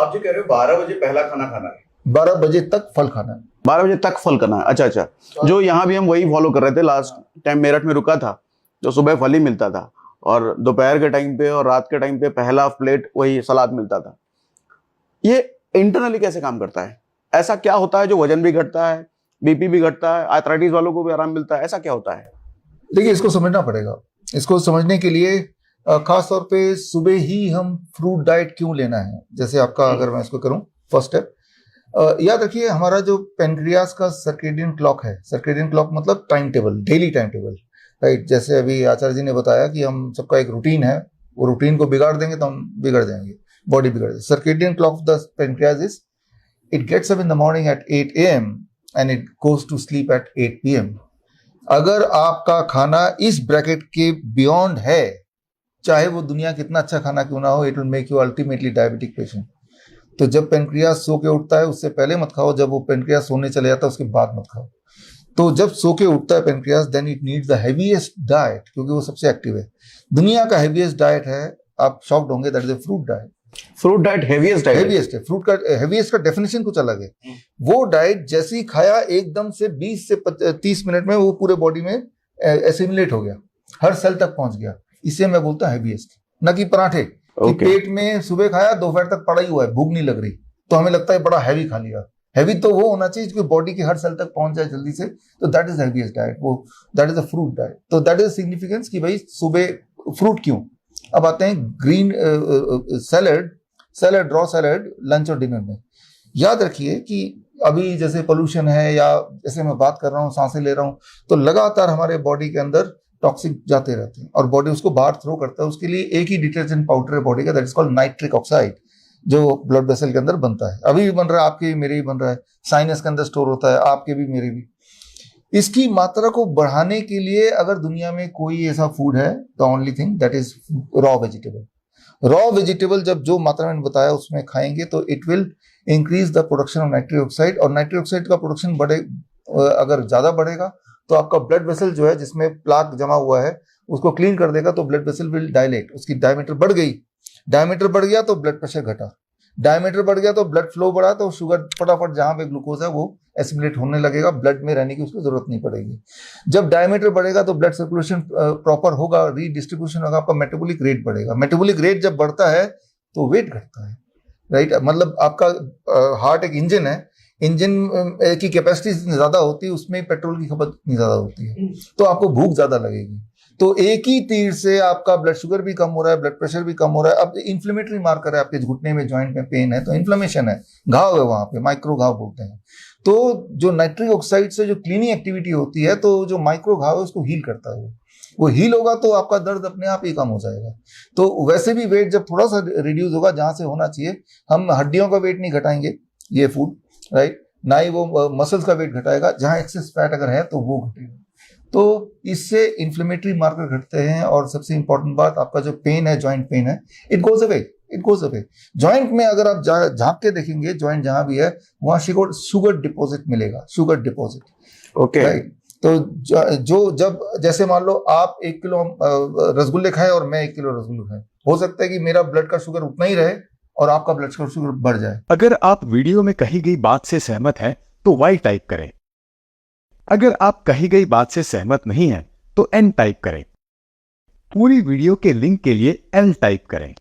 आप जो कह रहे हो 12 बजे पहला खाना खाना है, 12 बजे तक फल खाना है, 12 बजे तक फल करना है। अच्छा अच्छा, जो यहाँ भी हम वही फॉलो कर रहे थे। लास्ट टाइम मेरठ में रुका था तो सुबह फल ही मिलता था, और दोपहर के टाइम पे और रात के टाइम पे पहला प्लेट वही सलाद मिलता था। ये इंटरनली कैसे काम करता है? ऐसा क्या होता है जो वजन भी घटता है, बीपी भी घटता है, आर्थराइटिस वालों को भी आराम मिलता है, ऐसा क्या होता है? देखिए इसको समझना पड़ेगा। इसको समझने के लिए खास तौर पे सुबह ही हम फ्रूट डाइट क्यों लेना है, जैसे आपका अगर मैं इसको करूं फर्स्ट स्टेप, याद रखिए हमारा जो पेनक्रियास का सर्केडियन क्लॉक है, सर्केडियन क्लॉक मतलब time table, daily time table, right. जैसे अभी आचार्य जी ने बताया कि हम सबका एक रूटीन है, वो रूटीन को बिगाड़ देंगे तो हम बिगड़ जाएंगे, बॉडी बिगड़ जाएगी। Circadian clock of the pancreas is it gets up in the morning at 8 AM and it goes to sleep at 8 PM। अगर आपका खाना इस ब्रैकेट के बियॉन्ड है, चाहे वो दुनिया कितना अच्छा खाना क्यों ना हो, it will make you ultimately diabetic patient. तो जब पेनक्रियास सो के उठता है उससे पहले मत खाओ, जब वो पेनक्रियास सोने चले जाता है उसके बाद मत खाओ। तो जब सो के उठता है pancreas, then it needs the heaviest diet, क्योंकि वो सबसे एक्टिव है। दुनिया का हैवीएस्ट डाइट है, आप शॉक्ड होंगे, that is a fruit diet. Fruit diet heaviest diet? Heaviest है फ्रूट का, हैवीएस्ट का डेफिनेशन कुछ अलग है। वो डाइट जैसे ही खाया एकदम से 20 से 30 मिनट में वो पूरे बॉडी में एसिमिलेट हो गया, हर सेल तक पहुंच गया। इसे मैं बोलता हूं हैवीएस्ट, न कि पराठे कि पेट में सुबह खाया दोपहर तक पड़ा ही हुआ है, भूख नहीं लग रही तो हमें लगता है बड़ा हैवी खा लिया। हैवी तो वो होना चाहिए कि बॉडी के हर सेल तक पहुंच जाए जल्दी से, तो दैट इज हैवीएस्ट डाइट, वो that is a fruit diet. तो दैट इज सिग्निफिकेंस कि भाई सुबह फ्रूट क्यों। अब आते हैं green salad, raw salad lunch और डिनर में। याद रखिए कि अभी जैसे पोल्यूशन है या जैसे मैं बात कर रहा हूँ, सांसें ले रहा हूँ, तो लगातार हमारे बॉडी के अंदर टॉक्सिक जाते रहते हैं और बॉडी उसको बाहर थ्रो करता है। उसके लिए एक ही डिटर्जेंट पाउडर है बॉडी का, that is called nitric oxide, जो ब्लड वेसल के अंदर बनता है। अभी भी बन रहा है, आपके भी मेरे भी बन रहा है, साइनस के अंदर स्टोर होता है, आपके भी मेरे भी। इसकी मात्रा को बढ़ाने के लिए अगर दुनिया में कोई ऐसा फूड है, the only thing that is raw vegetable. Raw vegetable जब जो मात्रा मैंने बताया उसमें खाएंगे तो it will increase the production of nitric oxide, और नाइट्रिक ऑक्साइड का प्रोडक्शन अगर ज्यादा बढ़ेगा तो आपका ब्लड वेसल जो है जिसमें प्लाक जमा हुआ है उसको क्लीन कर देगा, तो ब्लड वेसल विल डायलेट, उसकी डायमीटर बढ़ गई, डायमीटर बढ़ गया तो ब्लड प्रेशर घटा, डायमीटर बढ़ गया तो ब्लड फ्लो बढ़ा, तो शुगर फटाफट जहां पे ग्लूकोज है वो एसिमिलेट होने लगेगा, ब्लड में रहने की उसको जरूरत नहीं पड़ेगी। जब डायमीटर बढ़ेगा तो ब्लड सर्कुलेशन प्रॉपर होगा, रीडिस्ट्रीब्यूशन होगा, आपका मेटाबॉलिक रेट बढ़ेगा। मेटाबॉलिक रेट जब बढ़ता है तो वेट घटता है, राइट। मतलब आपका हार्ट एक इंजन है, इंजन की कैपेसिटी ज्यादा होती है, उसमें पेट्रोल की खपत इतनी ज्यादा होती है, तो आपको भूख ज्यादा लगेगी। तो एक ही तीर से आपका ब्लड शुगर भी कम हो रहा है, ब्लड प्रेशर भी कम हो रहा है। अब इन्फ्लेमेटरी मार्कर है, आपके घुटने में जॉइंट में पेन है तो इन्फ्लेमेशन है, घाव है, वहां पे माइक्रो घाव बोलते हैं। तो जो नाइट्रिक ऑक्साइड से जो क्लीनिंग एक्टिविटी होती है, तो जो माइक्रो घाव है उसको हील करता है, वो हील होगा तो आपका दर्द अपने आप ही कम हो जाएगा। तो वैसे भी वेट जब थोड़ा सा रिड्यूस होगा जहां से होना चाहिए, हम हड्डियों का वेट नहीं घटाएंगे ये फूड, राइट, ना ही वो मसल्स का वेट घटाएगा, जहां एक्सेस फैट अगर है तो वो घटेगा। तो इससे इन्फ्लेमेटरी मार्कर घटते हैं, और सबसे इंपॉर्टेंट बात, आपका जो पेन है, जॉइंट पेन है, it goes away, it goes away. Joint में अगर आप झांक के देखेंगे, जॉइंट जहां भी है वहां शुगर डिपॉजिट मिलेगा, शुगर डिपॉजिट, ओके, राइट। तो जो जब जैसे मान लो आप 1 किलो रसगुल्ले खाएं और मैं 1 किलो रसगुल्ले खाएं, हो सकता है कि मेरा ब्लड का शुगर उतना ही रहे और आपका ब्लड शुगर बढ़ जाए। अगर आप वीडियो में कही गई बात से सहमत हैं तो Y टाइप करें। अगर आप कही गई बात से सहमत नहीं हैं तो N टाइप करें। पूरी वीडियो के लिंक के लिए L टाइप करें।